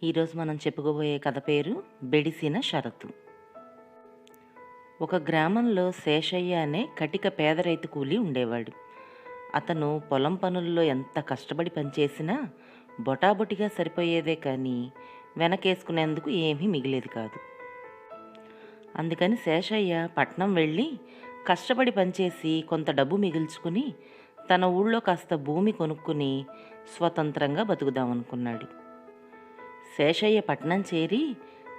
ఈరోజు మనం చెప్పుకోబోయే కథ పేరు బెడిసిన షరతు. ఒక గ్రామంలో శేషయ్య అనే కటిక పేద రైతు కూలి ఉండేవాడు. అతను పొలం పనుల్లో ఎంత కష్టపడి పనిచేసినా బొటాబొటిగా సరిపోయేదే కానీ వెనకేసుకునేందుకు ఏమీ మిగిలేది కాదు. అందుకని శేషయ్య పట్నం వెళ్ళి కష్టపడి పనిచేసి కొంత డబ్బు మిగిల్చుకుని తన ఊళ్ళో కాస్త భూమి కొనుక్కుని స్వతంత్రంగా బతుకుదామనుకున్నాడు. శేషయ్య పట్నం చేరి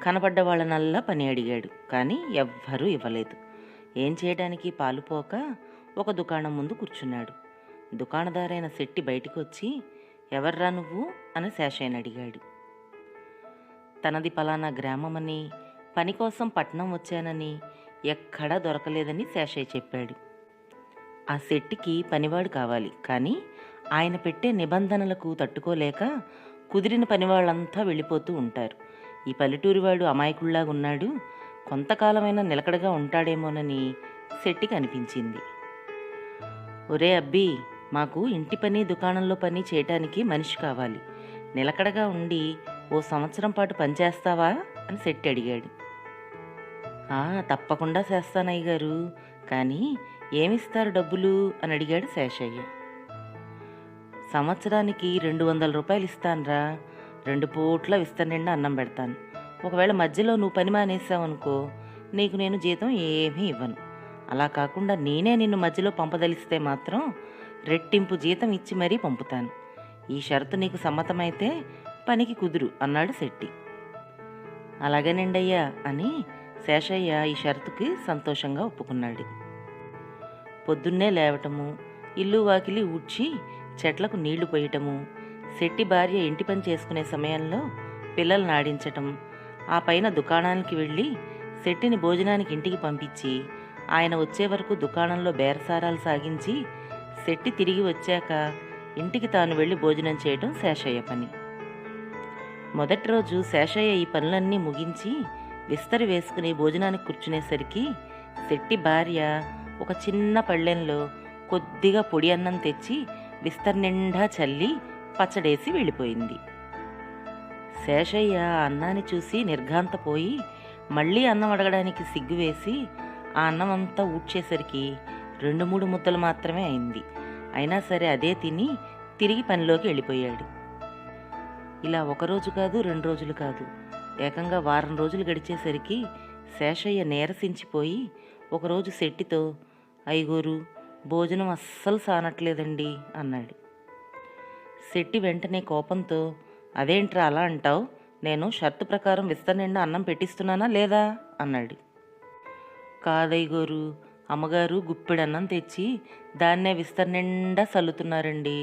కనపడ్డ వాళ్ళనల్లా పని అడిగాడు, కానీ ఎవ్వరూ ఇవ్వలేదు. ఏం చేయడానికి పాలుపోక ఒక దుకాణం ముందు కూర్చున్నాడు. దుకాణదారైన శెట్టి బయటికి వచ్చి, ఎవర్రా నువ్వు అని శేషయ్యని అడిగాడు. తనది పలానా గ్రామమని, పని కోసం పట్నం వచ్చానని, ఎక్కడా దొరకలేదని శేషయ్య చెప్పాడు. ఆ శెట్టికి పనివాడు కావాలి, కానీ ఆయన పెట్టే నిబంధనలకు తట్టుకోలేక కుదిరిన పనివాళ్ళంతా వెళ్ళిపోతూ ఉంటారు. ఈ పల్లెటూరివాడు అమాయకుల్లాగా ఉన్నాడు, కొంతకాలమైనా నిలకడగా ఉంటాడేమోనని శెట్టికి అనిపించింది. ఒరే అబ్బి, మాకు ఇంటి పని దుకాణంలో పని చేయటానికి మనిషి కావాలి, నిలకడగా ఉండి ఓ సంవత్సరం పాటు పనిచేస్తావా అని శెట్టి అడిగాడు. తప్పకుండా చేస్తానయ్య గారు, కానీ ఏమిస్తారు డబ్బులు అని అడిగాడు శేషయ్య. సంవత్సరానికి 200 రూపాయలు ఇస్తానురా, 2 పూట్ల విస్తరనిండా అన్నం పెడతాను. ఒకవేళ మధ్యలో నువ్వు పని మానేసావనుకో, నీకు నేను జీతం ఏమీ ఇవ్వను. అలా కాకుండా నేనే నిన్ను మధ్యలో పంపదలిస్తే మాత్రం రెట్టింపు జీతం ఇచ్చి మరీ పంపుతాను. ఈ షరతు నీకు సమ్మతమైతే పనికి కుదురు అన్నాడు శెట్టి. అలాగేనండయ్యా అని శేషయ్య ఈ షరతుకి సంతోషంగా ఒప్పుకున్నాడు. పొద్దున్నే లేవటము, ఇల్లు వాకిలి ఊడ్చి చెట్లకు నీళ్లు పోయటము, శెట్టి భార్య ఇంటి పని చేసుకునే సమయంలో పిల్లల్ని ఆడించటం, ఆ పైన దుకాణానికి వెళ్ళి శెట్టిని భోజనానికి ఇంటికి పంపించి ఆయన వచ్చే వరకు దుకాణంలో బేరసారాలు సాగించి శెట్టి తిరిగి వచ్చాక ఇంటికి తాను వెళ్ళి భోజనం చేయటం శేషయ్య పని. మొదటి రోజు శేషయ్య ఈ పనులన్నీ ముగించి విస్తరి వేసుకుని భోజనానికి కూర్చునేసరికి శెట్టి భార్య ఒక చిన్న పళ్ళెంలో కొద్దిగా పొడి అన్నం తెచ్చి విస్తర్నిండా చల్లి పచ్చడేసి వెళ్ళిపోయింది. శేషయ్య అన్నాన్ని చూసి నిర్ఘాంతపోయి మళ్ళీ అన్నం అడగడానికి సిగ్గువేసి ఆ అన్నం అంతా ఊడ్చేసరికి 2-3 ముద్దలు మాత్రమే అయింది. అయినా సరే అదే తిని తిరిగి పనిలోకి వెళ్ళిపోయాడు. ఇలా 1 రోజు కాదు, 2 రోజులు కాదు, ఏకంగా వారం రోజులు గడిచేసరికి శేషయ్య నీరసించిపోయి ఒకరోజు శెట్టితో, అయ్యగోరు, భోజనం అస్సలు సానట్లేదండి అన్నాడు. శెట్టి వెంటనే కోపంతో, అదేంట్రా అలా అంటావు, నేను షర్తు ప్రకారం విస్తరనిండా అన్నం పెట్టిస్తున్నానా లేదా అన్నాడు. కాదయ్యగోరు, అమ్మగారు గుప్పెడన్నం తెచ్చి దాన్నే విస్తరనిండా చల్లుతున్నారండి,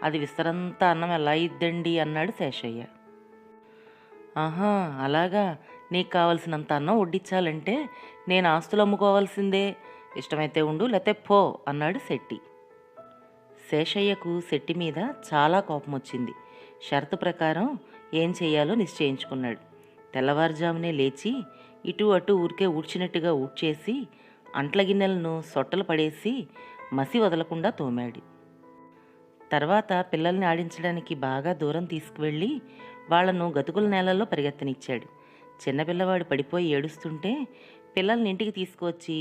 అది విస్తరంతా అన్నం ఎలా ఇద్దండి అన్నాడు శేషయ్య. ఆహా, అలాగా, నీకు కావలసినంత అన్నం వడ్డించాలంటే నేను ఆస్తులు అమ్ముకోవాల్సిందే, ఇష్టమైతే ఉండు లేతే పో అన్నాడు శెట్టి. శేషయ్యకు శెట్టి మీద చాలా కోపం వచ్చింది. షరతు ప్రకారం ఏం చెయ్యాలో నిశ్చయించుకున్నాడు. తెల్లవారుజామునే లేచి ఇటు అటు ఊరికే ఊడ్చినట్టుగా ఊడ్చేసి అంట్ల గిన్నెలను సొట్టలు పడేసి మసి వదలకుండా తోమాడు. తర్వాత పిల్లల్ని ఆడించడానికి బాగా దూరం తీసుకువెళ్ళి వాళ్లను గతుకుల నేలల్లో పరిగెత్తనిచ్చాడు. చిన్నపిల్లవాడు పడిపోయి ఏడుస్తుంటే పిల్లల్ని ఇంటికి తీసుకువచ్చి,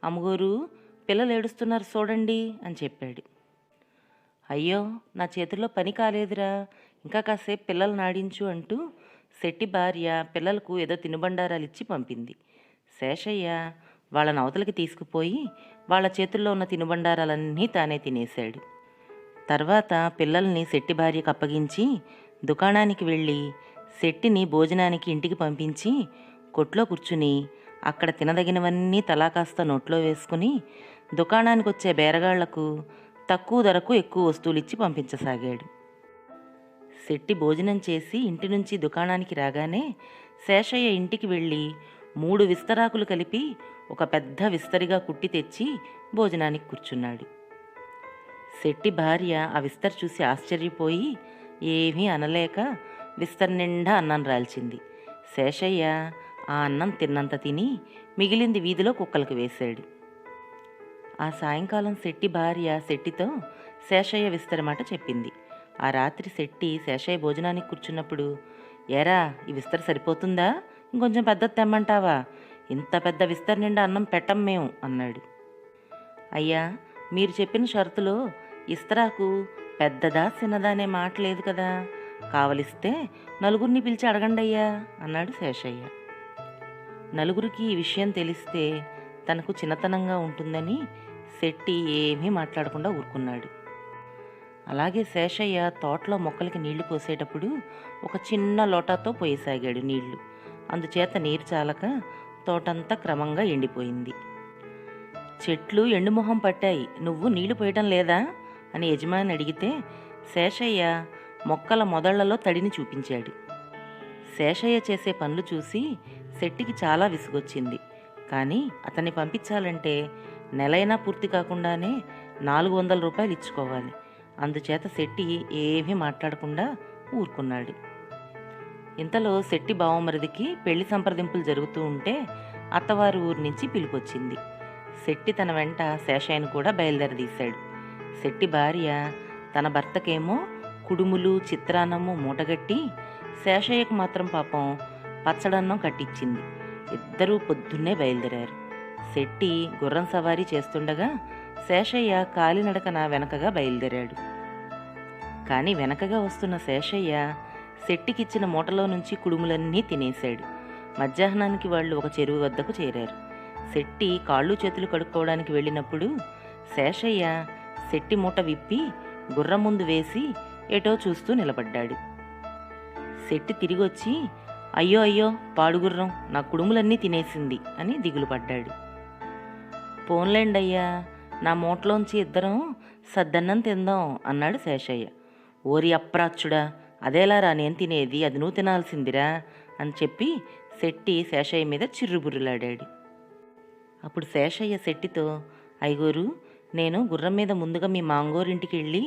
అమ్మగోరు, పిల్లలు ఏడుస్తున్నారు చూడండి అని చెప్పాడు. అయ్యో, నా చేతుల్లో పని కాలేదురా, ఇంకా కాసేపు పిల్లల్ని ఆడించు అంటూ శెట్టి భార్య పిల్లలకు ఏదో తినుబండారాలు ఇచ్చి పంపింది. శేషయ్య వాళ్ళని అవతలకి తీసుకుపోయి వాళ్ళ చేతుల్లో ఉన్న తినుబండారాలన్నీ తానే తినేశాడు. తర్వాత పిల్లల్ని శెట్టి భార్యకు అప్పగించి దుకాణానికి వెళ్ళి శెట్టిని భోజనానికి ఇంటికి పంపించి కొట్లో కూర్చుని అక్కడ తినదగినవన్నీ తలా కాస్త నోట్లో వేసుకుని దుకాణానికి వచ్చే బేరగాళ్లకు తక్కువ ధరకు ఎక్కువ వస్తువులు ఇచ్చి పంపించసాగాడు. శెట్టి భోజనం చేసి ఇంటి నుంచి దుకాణానికి రాగానే శేషయ్య ఇంటికి వెళ్ళి 3 విస్తరాకులు కలిపి ఒక పెద్ద విస్తరిగా కుట్టి తెచ్చి భోజనానికి కూర్చున్నాడు. శెట్టి భార్య ఆ విస్తరి చూసి ఆశ్చర్యపోయి ఏమీ అనలేక విస్తరి నిండా అన్నం రాల్చింది. శేషయ్య ఆ అన్నం తిన్నంత తిని మిగిలింది వీధిలో కుక్కలకు వేశాడు. ఆ సాయంకాలం శెట్టి భార్య శెట్టితో శేషయ్య విస్తరి మాట చెప్పింది. ఆ రాత్రి శెట్టి శేషయ్య భోజనానికి కూర్చున్నప్పుడు, ఏరా, ఈ విస్తర సరిపోతుందా, ఇంకొంచెం పెద్దది తెమ్మంటావా? ఇంత పెద్ద విస్తర నిండా అన్నం పెట్టం మేము అన్నాడు. అయ్యా, మీరు చెప్పిన షరతులో ఇస్తరాకు పెద్దదా చిన్నదా అనే మాట లేదు కదా, కావలిస్తే నలుగురిని పిలిచి అడగండి అయ్యా అన్నాడు శేషయ్య. నలుగురికి ఈ విషయం తెలిస్తే తనకు చిన్నతనంగా ఉంటుందని శెట్టి ఏమీ మాట్లాడకుండా ఊరుకున్నాడు. అలాగే శేషయ్య తోటలో మొక్కలకి నీళ్లు పోసేటప్పుడు ఒక చిన్న లోటాతో పోయసాగాడు నీళ్లు. అందుచేత నీరు చాలక తోటంతా క్రమంగా ఎండిపోయింది. చెట్లు ఎండుమొహం పట్టాయి, నువ్వు నీళ్లు పోయటం లేదా అని యజమాని అడిగితే శేషయ్య మొక్కల మొదళ్లలో తడిని చూపించాడు. శేషయ్య చేసే పనులు చూసి శెట్టికి చాలా విసుగొచ్చింది. కానీ అతన్ని పంపించాలంటే నెలైనా పూర్తి కాకుండానే 400 రూపాయలు ఇచ్చుకోవాలి. అందుచేత శెట్టి ఏమీ మాట్లాడకుండా ఊరుకున్నాడు. ఇంతలో శెట్టి బావమరిదికి పెళ్లి సంప్రదింపులు జరుగుతూ ఉంటే అత్తవారి ఊరి నుంచి పిలుపొచ్చింది. శెట్టి తన వెంట శేషయ్యను కూడా బయలుదేరదీశాడు. శెట్టి భార్య తన భర్తకేమో కుడుములు చిత్రాన్నము మూటగట్టి శేషయ్యకు మాత్రం పాపం పచ్చడన్నం కట్టించింది. ఇద్దరూ పొద్దున్నే బయలుదేరారు. శెట్టి గుర్రం సవారీ చేస్తుండగా శేషయ్య కాలినడకన వెనకగా బయలుదేరాడు. కానీ వెనకగా వస్తున్న శేషయ్య శెట్టికిచ్చిన మూటలో నుంచి కుడుములన్నీ తినేశాడు. మధ్యాహ్నానికి వాళ్ళు ఒక చెరువు వద్దకు చేరారు. శెట్టి కాళ్ళు చేతులు కడుక్కోవడానికి వెళ్ళినప్పుడు శేషయ్య శెట్టి మూట విప్పి గుర్రం ముందు వేసి ఎటో చూస్తూ నిలబడ్డాడు. శెట్టి తిరిగొచ్చి, అయ్యో అయ్యో పాడుగుర్రం, నా కుడుములన్నీ తినేసింది అని దిగులు పడ్డాడు. పోన్లేండయ్యా, నా మూటలోంచి ఇద్దరం సద్దన్నం తిందాం అన్నాడు శేషయ్య. ఓరి అప్రాచ్చుడా, అదేలారా నేను తినేది, అది నువ్వు తినాల్సిందిరా అని చెప్పి శెట్టి శేషయ్య మీద చిర్రుబుర్రులాడాడు. అప్పుడు శేషయ్య శెట్టితో, ఐగోరు, నేను గుర్రం మీద ముందుగా మీ మాంగోరింటికి వెళ్ళి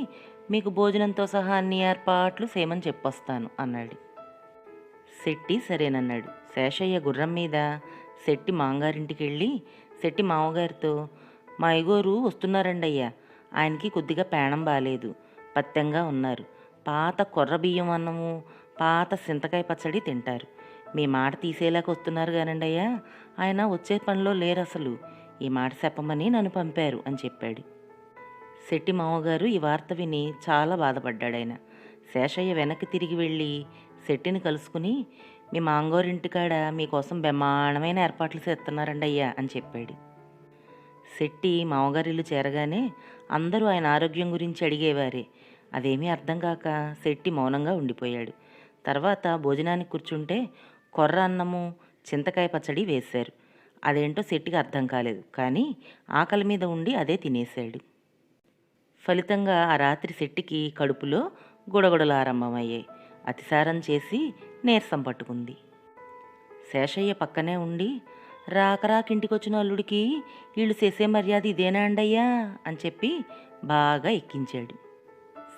మీకు భోజనంతో సహా అన్ని ఏర్పాట్లు చేయమని చెప్పొస్తాను అన్నాడు. శెట్టి సరేనన్నాడు. శేషయ్య గుర్రం మీద శెట్టి మాంగారింటికి వెళ్ళి శెట్టి మామగారితో, మా ఐగోరు వస్తున్నారండి అయ్యా, ఆయనకి కొద్దిగా పేణం బాలేదు, పత్తెంగా ఉన్నారు, పాత కొర్ర బియ్యం అన్నము పాత చింతకాయ పచ్చడి తింటారు, మీ మాట తీసేలాగా వస్తున్నారు కానండి అయ్యా, ఆయన వచ్చే పనిలో లేరు అసలు, ఈ మాట చెప్పమని నన్ను పంపారు అని చెప్పాడు. శెట్టి మామగారు ఈ వార్త విని చాలా బాధపడ్డాడు. ఆయన శేషయ్య వెనక్కి తిరిగి వెళ్ళి శెట్టిని కలుసుకుని, మీ మాంగోరింటికాడ మీకోసం బ్రహ్మాండమైన ఏర్పాట్లు చేస్తున్నారండి అయ్యా అని చెప్పాడు. శెట్టి మామగారిల్లు చేరగానే అందరూ ఆయన ఆరోగ్యం గురించి అడిగేవారే. అదేమీ అర్థం కాక శెట్టి మౌనంగా ఉండిపోయాడు. తర్వాత భోజనానికి కూర్చుంటే కొర్ర అన్నము చింతకాయ పచ్చడి వేశారు. అదేంటో శెట్టికి అర్థం కాలేదు, కానీ ఆకలి మీద ఉండి అదే తినేశాడు. ఫలితంగా ఆ రాత్రి శెట్టికి కడుపులో గుడగుడలు ఆరంభమయ్యాయి. అతిసారం చేసి నీరసం పట్టుకుంది. శేషయ్య పక్కనే ఉండి, రాకరాకింటికొచ్చిన అల్లుడికి వీళ్ళు చేసే మర్యాద ఇదేనా అండయ్యా అని చెప్పి బాగా ఎక్కించాడు.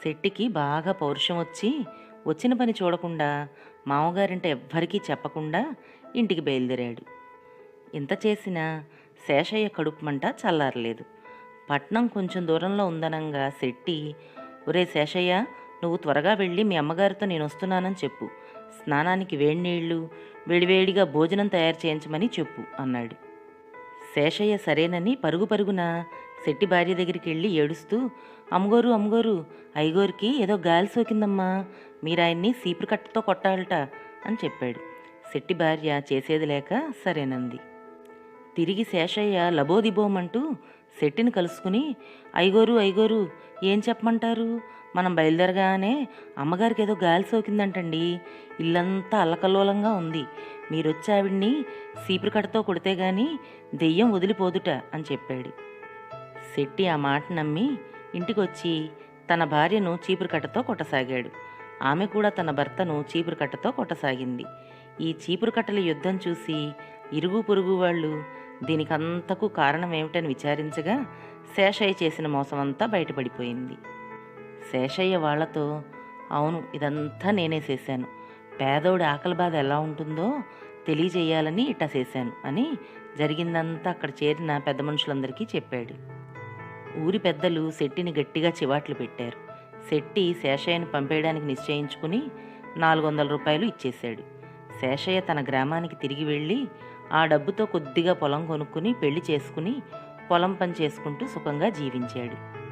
శెట్టికి బాగా పౌరుషం వచ్చి వచ్చిన పని చూడకుండా మామగారింట ఎవ్వరికీ చెప్పకుండా ఇంటికి బయలుదేరాడు. ఇంత చేసినా శేషయ్య కడుపు మంట చల్లారలేదు. పట్నం కొంచెం దూరంలో ఉందనంగా శెట్టి, ఒరే శేషయ్య, నువ్వు త్వరగా వెళ్ళి మీ అమ్మగారితో నేను వస్తున్నానని చెప్పు, స్నానానికి వేడి నీళ్లు వేడివేడిగా భోజనం తయారు చేయించమని చెప్పు అన్నాడు. శేషయ్య సరేనని పరుగు పరుగున శెట్టి భార్య దగ్గరికి వెళ్ళి ఏడుస్తూ, అమ్మగోరు అమ్మగోరు, ఐగోరికి ఏదో గాలి సోకిందమ్మా, మీరు ఆయన్ని సీపురు కట్టతో కొట్టాలట అని చెప్పాడు. శెట్టి భార్య చేసేది లేక సరేనంది. తిరిగి శేషయ్య లబోదిబోమంటూ శెట్టిని కలుసుకుని, ఐగోరు ఐగోరు, ఏం చెప్పమంటారు, మనం బయలుదేరగానే అమ్మగారికి ఏదో గాలి సోకిందంటండి, ఇల్లంతా అల్లకల్లోలంగా ఉంది, మీరొచ్చి ఆవిడ్ని సీపురు కట్టతో కొడితే గాని దెయ్యం వదిలిపోదుట అని చెప్పాడు. శెట్టి ఆ మాట నమ్మి ఇంటికొచ్చి తన భార్యను చీపురు కట్టతో కొట్టసాగాడు. ఆమె కూడా తన భర్తను చీపురు కట్టతో కొట్టసాగింది. ఈ చీపురు కట్టల యుద్ధం చూసి ఇరుగు పొరుగు వాళ్ళు దీనికంతకు కారణం ఏమిటని విచారించగా శేషయ్య చేసిన మోసమంతా బయటపడిపోయింది. శేషయ్య వాళ్లతో, అవును, ఇదంతా నేనే చేశాను, పేదోడి ఆకలి బాధ ఎలా ఉంటుందో తెలియజేయాలని ఇట్టా చేశాను అని జరిగిందంతా అక్కడ చేరిన పెద్ద మనుషులందరికీ చెప్పాడు. ఊరి పెద్దలు శెట్టిని గట్టిగా చివాట్లు పెట్టారు. శెట్టి శేషయ్యను పంపేయడానికి నిశ్చయించుకుని రూ. 400 ఇచ్చేశాడు. శేషయ్య తన గ్రామానికి తిరిగి వెళ్ళి ఆ డబ్బుతో కొద్దిగా పొలం కొనుక్కుని పెళ్లి చేసుకుని పొలం పని చేసుకుంటూ సుఖంగా జీవించాడు.